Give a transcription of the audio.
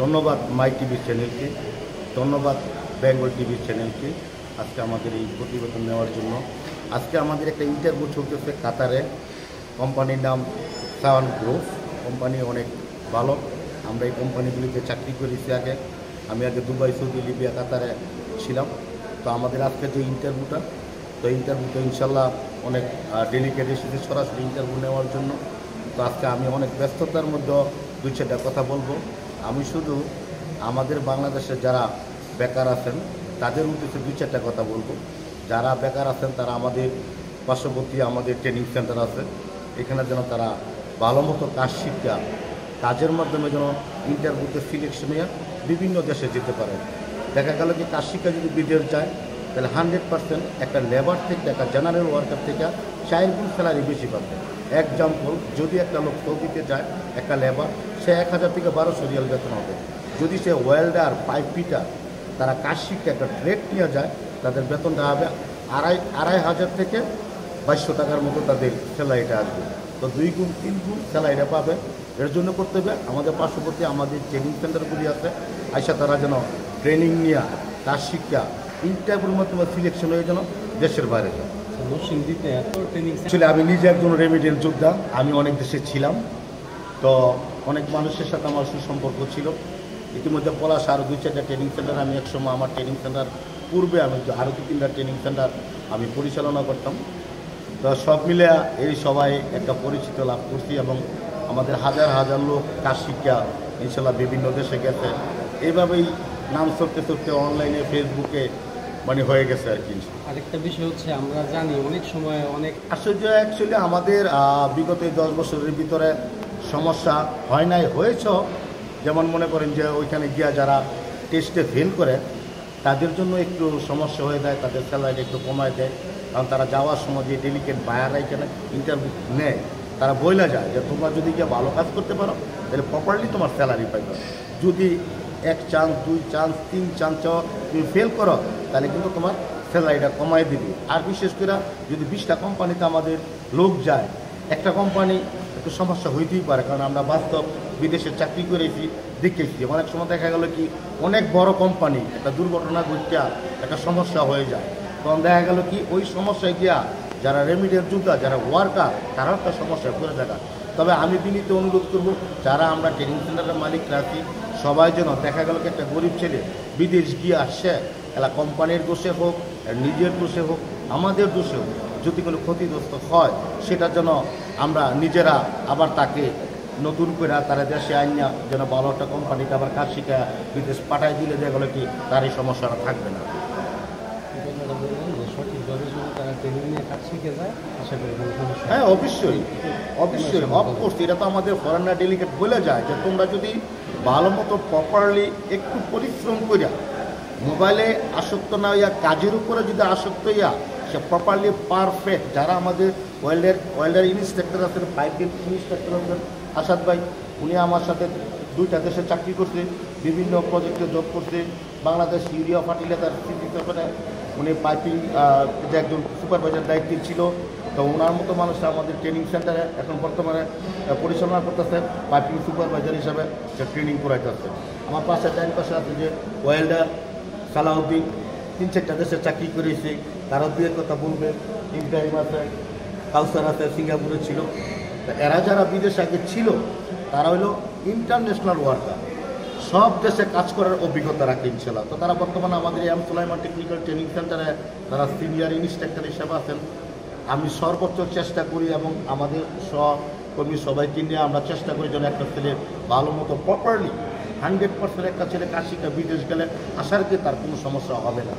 ধন্যবাদ মাই টিভি চ্যানেলকে, ধন্যবাদ বেঙ্গল টিভি চ্যানেলকে আজকে আমাদের এই প্রতিবেদন নেওয়ার জন্য। আজকে আমাদের একটা ইন্টারভিউ চলতেছে কাতারে। কোম্পানির নাম সাওয়ান গ্রুপ। কোম্পানি অনেক ভালো। আমরা এই কোম্পানিগুলিতে চাকরি করেছি আগে। আমি আগে দুবাই, সৌদি, লিবিয়া, কাতারে ছিলাম। তো আমাদের আজকে যে ইন্টারভিউটা, তো ইন্টারভিউটা ইনশাল্লাহ অনেক ডেলিকেট এসেছে সরাসরি ইন্টারভিউ নেওয়ার জন্য। তো আজকে আমি অনেক ব্যস্ততার মধ্যে দুই চারটা কথা বলবো। আমি শুধু আমাদের বাংলাদেশে যারা বেকার আছেন তাদের উদ্দেশ্যে দুই চারটা কথা বলবো। যারা বেকার আছেন তারা আমাদের পার্শ্ববর্তী আমাদের ট্রেনিং সেন্টার আছে, এখানে যেন তারা ভালো মতো কাজ শিক্ষা কাজের মাধ্যমে যেন ইন্টারভিউতে সিলেকশন হয়ে বিভিন্ন দেশে যেতে পারে। দেখা গেল কি কাজ শিক্ষা যদি বিদেশ যায় তাহলে 100% একটা লেবার থেকে একটা জেনারেল ওয়ার্কার থেকে 4 গুণ স্যালারি বেশি পাবে। এক্সাম্পল, যদি একটা লোক সৌদিতে যায় একটা লেবার, সে 1000 থেকে 1200 রিয়াল বেতন হবে। যদি সে ওয়েল্ডার, পাইপ ফিটার, তারা কাজ শিখে একটা ট্রেড নিয়ে যায়, তাদের বেতনটা হবে 2500 থেকে 2200 টাকার মতো তাদের স্যালারিটা আসবে। তো 2 গুণ 3 গুণ স্যালারিটা পাবে। এর জন্য করতে হবে আমাদের পার্শ্ববর্তী আমাদের ট্রেনিং সেন্টারগুলি আছে, আইসা তারা যেন ট্রেনিং নিয়ে কাজ শিক্ষা ইন্টারভিউর মাধ্যমে সিলেকশন হয়ে যেন দেশের বাইরে যায়। আসলে আমি নিজে একজন রেমিডিয়াল যোদ্ধা। আমি অনেক দেশে ছিলাম, তো অনেক মানুষের সাথে আমার সুসম্পর্ক ছিল। ইতিমধ্যে পলাশ আরও 2-4টা ট্রেনিং সেন্টার, আমি একসময় আমার ট্রেনিং সেন্টার পূর্বে আমি আরও 2-3টা ট্রেনিং সেন্টার আমি পরিচালনা করতাম। তো সব মিলে এই সবাই একটা পরিচিত লাভ করছি এবং আমাদের হাজার হাজার লোক কাজ শিক্ষা ইনশাল্লাহ বিভিন্ন দেশে গেছে। এইভাবেই নাম চলতে চলতে অনলাইনে ফেসবুকে মানে হয়ে গেছে আর কি। আরেকটা বিষয় হচ্ছে আমরা জানি অনেক সময় অনেক আশ্চর্য, অ্যাকচুয়ালি আমাদের বিগত 10 বছরের ভিতরে সমস্যা হয় নাই, হয়েছ। যেমন মনে করেন যে ওইখানে গিয়া যারা টেস্টে ফেল করে তাদের জন্য একটু সমস্যা হয়ে যায়, তাদের স্যালারি একটু কমায় দেয়। কারণ তারা যাওয়ার সময় যে ডেলিকেট বায়াররা এখানে ইন্টারভিউ নেয়, তারা বইলা যায় যে তোমরা যদি গিয়ে ভালো কাজ করতে পারো তাহলে প্রপারলি তোমার স্যালারি পাইবে। যদি 1 চান্স 2 চান্স 3 চান্স তুমি ফেল করো তাহলে কিন্তু তোমার স্যালারিটা কমাই দিবি। আর বিশেষ করে যদি 20টা কোম্পানিতে আমাদের লোক যায়, একটা কোম্পানি একটু সমস্যা হইতেই পারে, কারণ আমরা বাস্তব বিদেশে চাকরি করেছি, দেখেছি। অনেক সময় দেখা গেল কি অনেক বড় কোম্পানি একটা দুর্ঘটনা ঘটিয়া একটা সমস্যা হয়ে যায়, তখন দেখা গেল কি ওই সমস্যায় গিয়া যারা রেমিডিয়াল যোদ্ধা, যারা ওয়ার্কার, তারাও একটা সমস্যায় পড়ে থাকা। তবে আমি বিনীত অনুরোধ করব, যারা আমরা ট্রেনিং সেন্টারের মালিকরা আছি সবাই যেন দেখা গেল কি একটা গরিব ছেলে বিদেশ গিয়ে আসছে, এলা কোম্পানির দোষে হোক, নিজের দোষে হোক, আমাদের দোষে হোক, যদি কোনো ক্ষতিগ্রস্ত হয় সেটা যেন আমরা নিজেরা আবার তাকে নতুন করে তারা দেশে আইনা যেন ভালো একটা কোম্পানিকে আবার কাজ শিখা বিদেশ পাঠায় দিলে দেখা গেলো কি তার এই সমস্যাটা থাকবে না। হ্যাঁ, অবশ্যই অবশ্যই, অফকোর্স। এটা তো আমাদের ফরেনার ডেলিগেট বলে যায় যে তোমরা যদি ভালো মতো প্রপারলি একটু পরিশ্রম করিয়া মোবাইলে আসক্ত না হইয়া কাজের উপরে যদি আসক্ত হইয়া সে প্রপারলি পারফেক্ট, যারা আমাদের ওয়েল্ডার ইনস্ট্রাক্টর আছেন, পাইপিং ইনস্ট্রাক্টর আছেন আসাদ ভাই, উনি আমার সাথে 2টা দেশে চাকরি করছে, বিভিন্ন প্রজেক্টে জব করছে। বাংলাদেশ ইউরিয়া ফার্টিলাইজার সিটি, উনি পাইপিং যে একজন সুপারভাইজার দায়িত্বে ছিল। তো ওনার মতো মানুষরা আমাদের ট্রেনিং সেন্টারে এখন বর্তমানে পরিচালনা করতেছে, পাইপিং সুপারভাইজার হিসাবে সে ট্রেনিং করাইতেছে। আমার পাশে টাইম পাশে আছে যে ওয়েল্ডার সালাউদ্দিন, 3-4টা দেশে চাকরি করেছে, তারা 2 কথা বলবে। ইব্রাহিম আছে, কাউসার আছে, সিঙ্গাপুরে ছিল। তো এরা যারা বিদেশে আগে ছিল তারা হলো ইন্টারন্যাশনাল ওয়ার্কার, সব দেশে কাজ করার অভিজ্ঞতা রাখে ইনশাল্লাহ। তো তারা বর্তমানে আমাদের এম সুলাইমান টেকনিক্যাল ট্রেনিং সেন্টারে তারা সিনিয়র ইনস্ট্রাক্টর হিসেবে আছেন। আমি সর্বোচ্চ চেষ্টা করি এবং আমাদের সহকর্মী সবাইকে নিয়ে আমরা চেষ্টা করি যেন একটা ছেলে ভালো মতো প্রপারলি 100% একটা ছেলে কাজ শিক্ষা বিদেশ গেলে আসার কি তার কোনো সমস্যা হবে না।